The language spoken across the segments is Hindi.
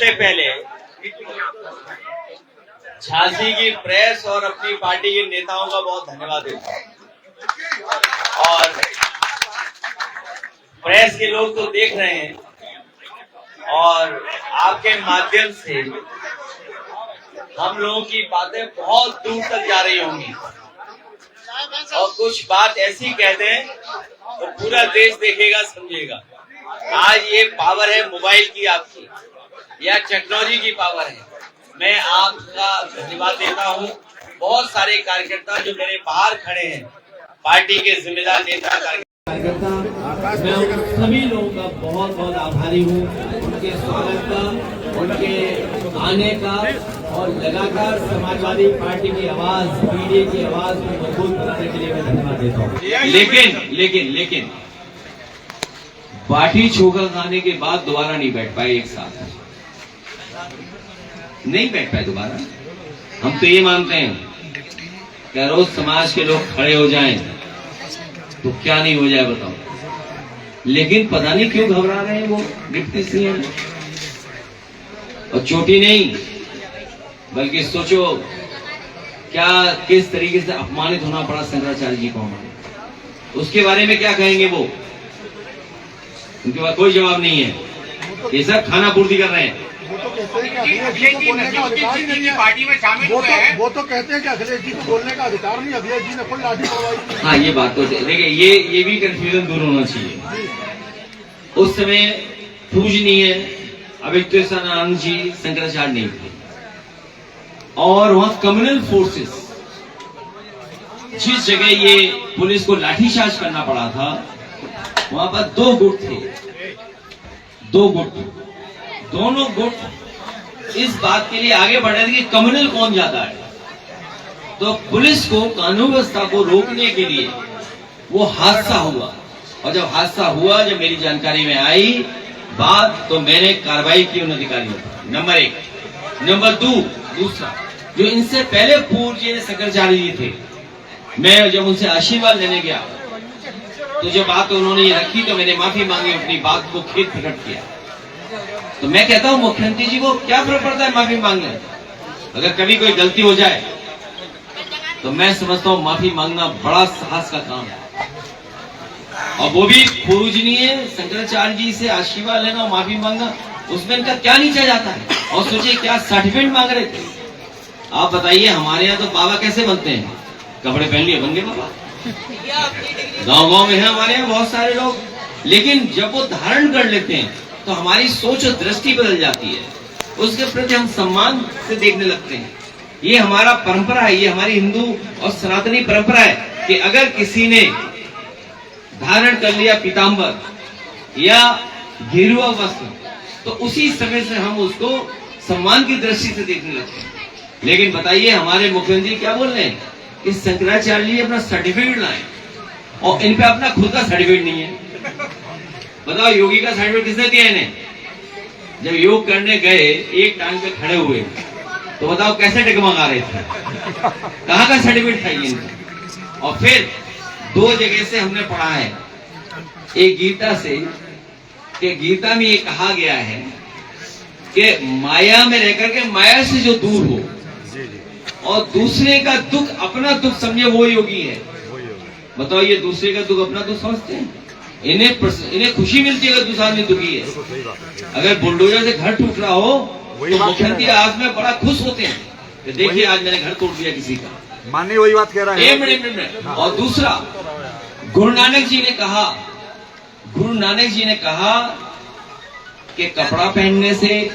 सबसे पहले झांसी की प्रेस और अपनी पार्टी के नेताओं का बहुत धन्यवाद देता हूं। और प्रेस के लोग तो देख रहे हैं और आपके माध्यम से हम लोगों की बातें बहुत दूर तक जा रही होंगी और कुछ बात ऐसी कह दें तो पूरा देश देखेगा, समझेगा। आज ये पावर है मोबाइल की, आपकी या टेक्नोलॉजी की पावर है। मैं आपका धन्यवाद देता हूँ। बहुत सारे कार्यकर्ता जो मेरे बाहर खड़े हैं, पार्टी के जिम्मेदार नेता कार्यकर्ता, मैं उन सभी लोगों का बहुत बहुत आभारी हूँ। उनके स्वागत का, उनके आने का और लगातार समाजवादी पार्टी की आवाज, पीडीए की आवाज को मजबूत बनाने के लिए मैं धन्यवाद देता हूँ। लेकिन बाटी चोखा खाने के बाद दोबारा नहीं बैठ पाए, एक साथ नहीं बैठ पाए दोबारा। हम तो ये मानते हैं कि रोज समाज के लोग खड़े हो जाएं तो क्या नहीं हो जाए बताओ। लेकिन पता नहीं क्यों घबरा रहे हैं वो डिप्टी सीएम। और चोटी नहीं, बल्कि सोचो क्या किस तरीके से अपमानित होना पड़ा शंकराचार्य जी को हमारे। उसके बारे में क्या कहेंगे वो? उनके पास कोई जवाब नहीं है। ये सब खाना पूर्ति कर रहे हैं। वो तो कहते हैं कि अखिलेश जी को बोलने का अधिकार ही नहीं है, पार्टी में शामिल हुए हैं। वो तो कहते हैं कि अखिलेश जी को बोलने का अधिकार नहीं, अखिलेश जी ने कोई लाठी चलवाई। हाँ, ये बात तो देखिए, ये भी कंफ्यूजन दूर होना चाहिए। उस समय पूजनीय अभियुक्तानंद जी शंकराचार्य नहीं थे और वहां कम्युनल फोर्सेस, जिस जगह ये पुलिस को लाठीचार्ज करना पड़ा था, वहां पर दो गुट थे। दोनों गुट इस बात के लिए आगे बढ़ रहे थे कि कम्युनल कौन ज्यादा है। तो पुलिस को कानून व्यवस्था को रोकने के लिए वो हादसा हुआ। और जब हादसा हुआ, जब मेरी जानकारी में आई बात, तो मैंने कार्रवाई की उन अधिकारियों पर, नंबर 1। नंबर 2, दूसरा, जो इनसे पहले पूज्य शंकराचार्य जी थे, मैं जब उनसे आशीर्वाद लेने गया तो जो बात उन्होंने ये रखी तो मैंने माफी मांगी, अपनी बात को खेद प्रकट किया। तो मैं कहता हूं मुख्यमंत्री जी को क्या फर्क पड़ता है माफी मांगने? अगर कभी कोई गलती हो जाए तो मैं समझता हूं माफी मांगना बड़ा साहस का काम है। और वो भी पूजनीय शंकराचार्य जी से आशीर्वाद लेना और माफी मांगना, उसमें इनका क्या नीचा जाता है? और सोचिए क्या सर्टिफिकेट मांग रहे थे। आप बताइए, हमारे यहाँ तो बाबा कैसे बनते हैं? कपड़े पहन लिए बन गए बाबा। गांव में है हमारे यहाँ बहुत सारे लोग, लेकिन जब वो धारण कर लेते हैं तो हमारी सोच और दृष्टि बदल जाती है। उसके प्रति हम सम्मान से देखने लगते हैं। ये हमारा परंपरा है, ये हमारी हिंदू और सनातनी परंपरा है कि अगर किसी ने धारण कर लिया पीतांबर या गेरुआ वस्त्र, तो उसी समय से हम उसको सम्मान की दृष्टि से देखने लगते हैं। लेकिन बताइए, हमारे मुख्यमंत्री क्या बोल रहे हैं कि शंकराचार्य जी अपना सर्टिफिकेट लाए, और इन पे अपना खुद का सर्टिफिकेट नहीं है। बताओ, योगी का सर्टिफिकेट किसने दिया इन्हें? जब योग करने गए, एक टांग पे खड़े हुए, तो बताओ कैसे डगमगा रहे थे? कहाँ का सर्टिफिकेट था इनका? और फिर 2 जगह से हमने पढ़ा है, एक गीता से, कि गीता में ये कहा गया है कि माया में रहकर के माया से जो दूर हो और दूसरे का दुख अपना दुख समझे, वो योगी है। बताओ, ये दूसरे का दुख अपना दुख समझते हैं? इन्हें खुशी मिलती है अगर दूसरा आदमी दुखी है। अगर बुलडोजर से घर टूट रहा हो तो मुख्यमंत्री आज में बड़ा खुश होते हैं कि देखिए आज मैंने घर तोड़ दिया किसी का। माननीय वही बात कह रहा है। एक मिनट। और दूसरा, गुरु नानक जी ने कहा कि कपड़ा पहनने से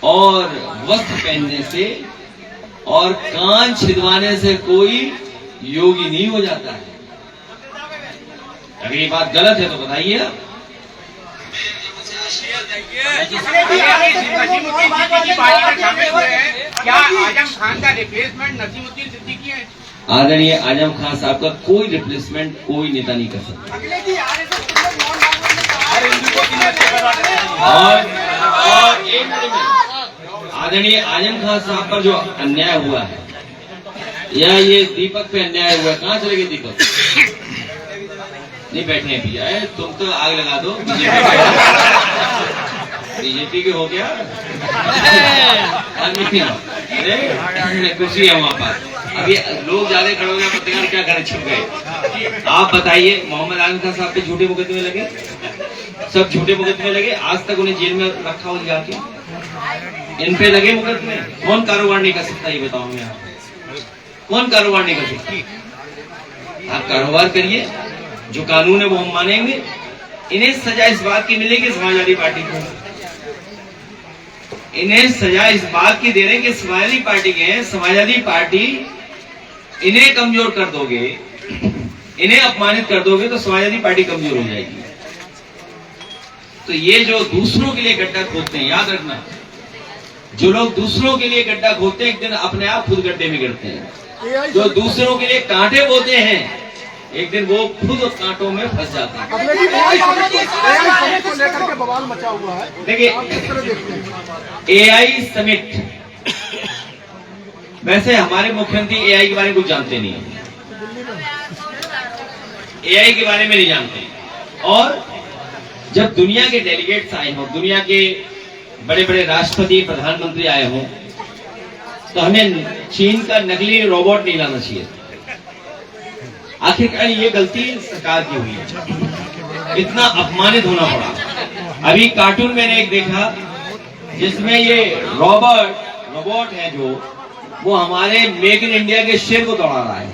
और वस्त्र पहनने से और कान छिदवाने से कोई योगी नहीं हो जाता है। अगर ये बात गलत है तो बताइए। क्या आजम खान का रिप्लेसमेंट नसीमुद्दीन सिद्दीकी है? आदरणीय आजम खान साहब का कोई रिप्लेसमेंट कोई नेता नहीं कर सकता। और एक मिनट में, आदरणीय आजम खान साहब पर जो अन्याय हुआ है, या ये दीपक पे अन्याय हुआ है, कहाँ चले गए दीपक? नहीं बैठे हैं भैया, तुम तो आग लगा दो। बीजेपी के हो गया अरे खुशी है वहाँ पर। अभी लोग ज्यादा खड़े हो गए, पत्रकार क्या करें, छिप गए। आप बताइए, मोहम्मद आलम खान साहब पे झूठे मुकदमे लगे, सब झूठे मुकदमे लगे, आज तक उन्हें जेल में रखा हो जाके। इन पे लगे मुकदमे, कौन कारोबार नहीं कर सकता ये बताओ मैं आप, कौन कारोबार नहीं कर सकता? आप कारोबार करिए, जो कानून है वो हम मानेंगे। इन्हें सजा इस बात की मिलेगी, समाजवादी पार्टी को इन्हें सजा इस बात की दे रहे हैं कि समाजवादी पार्टी के, समाजवादी पार्टी इन्हें कमजोर कर दोगे, इन्हें अपमानित कर दोगे तो समाजवादी पार्टी कमजोर हो जाएगी। तो ये जो दूसरों के लिए गड्ढा खोदते हैं, याद रखना, जो लोग दूसरों के लिए गड्ढा खोदते हैं एक दिन अपने आप खुद गड्ढे में गिरते हैं। जो दूसरों के लिए कांटे बोते हैं एक दिन वो खुद कांटों में फंस जाते हैं। AI को लेकर के बवाल मचा हुआ है, देखिए AI समिट, वैसे हमारे मुख्यमंत्री AI के बारे में कुछ जानते नहीं है, AI के बारे में नहीं जानते। और जब दुनिया के डेलीगेट्स आए हों, दुनिया के बड़े बड़े राष्ट्रपति प्रधानमंत्री आए हों, तो हमें चीन का नकली रोबोट नहीं लाना चाहिए। आखिरकार ये गलती सरकार की हुई है, इतना अपमानित होना पड़ा। अभी कार्टून मैंने एक देखा जिसमें ये रोबोट है जो, वो हमारे मेक इन इंडिया के शेर को दौड़ा रहा है।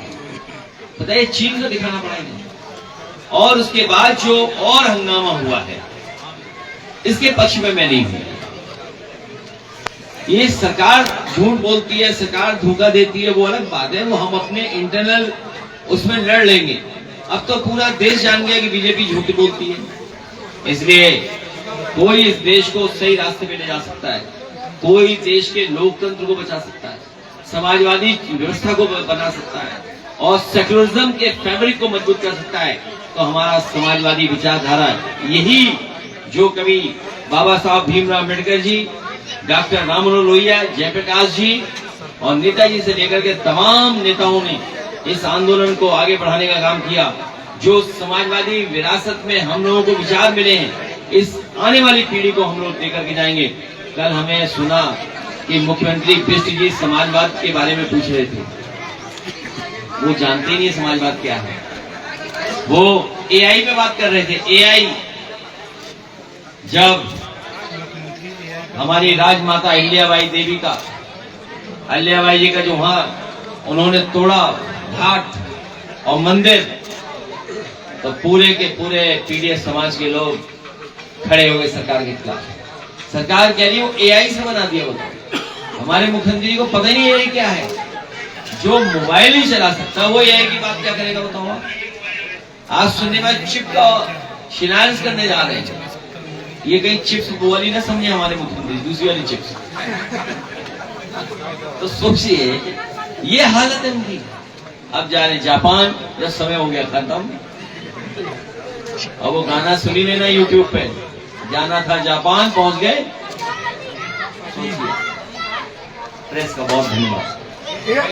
बताइए, चीन को दिखाना पड़ेगा। और उसके बाद जो और हंगामा हुआ है, इसके पक्ष में मैं नहीं हूं। ये सरकार झूठ बोलती है, सरकार धोखा देती है, वो अलग बात है, वो हम अपने इंटरनल उसमें लड़ लेंगे। अब तो पूरा देश जान गया कि बीजेपी झूठ बोलती है, इसलिए कोई इस देश को सही रास्ते पे ले जा सकता है, कोई देश के लोकतंत्र को बचा सकता है, समाजवादी व्यवस्था को बना सकता है और सेक्युलरिज्म के फैब्रिक को मजबूत कर सकता है, तो हमारा समाजवादी विचारधारा है। यही जो कभी बाबा साहब भीमराव अम्बेडकर जी, डॉक्टर राम मनोहर लोहिया, जयप्रकाश जी और नेताजी से लेकर के तमाम नेताओं ने इस आंदोलन को आगे बढ़ाने का काम किया। जो समाजवादी विरासत में हम लोगों को विचार मिले हैं, इस आने वाली पीढ़ी को हम लोग लेकर के जाएंगे। कल हमें सुना कि मुख्यमंत्री बिष्ट जी समाजवाद के बारे में पूछ रहे थे, वो जानते ही नहीं समाजवाद क्या है। वो AI पे बात कर रहे थे। AI जब हमारी राजमाता अहिल्याबाई देवी का, अहिल्याबाई जी का जो वहां उन्होंने तोड़ा घाट और मंदिर, तो पूरे के पूरे PDF समाज के लोग खड़े हो गए सरकार के खिलाफ। सरकार कह रही है वो AI से बना दिया। बताओ, हमारे मुख्यमंत्री को पता ही नहीं AI क्या है। जो मोबाइल ही चला सकता वो AI की बात क्या करेगा बताओ। आज सुनने में चिप का शिलान्यास करने जा रहे हैं। ये कहीं चिप्स वो वाली ना समझे हमारे मुख्यमंत्री, दूसरी वाली चिप्स। तो सोचिए ये हालत है उनकी। अब जा रहे जापान, जब समय हो गया खत्म। अब वो गाना सुनी लेना YouTube पे, जाना था जापान, पहुंच गए। प्रेस का बहुत धन्यवाद।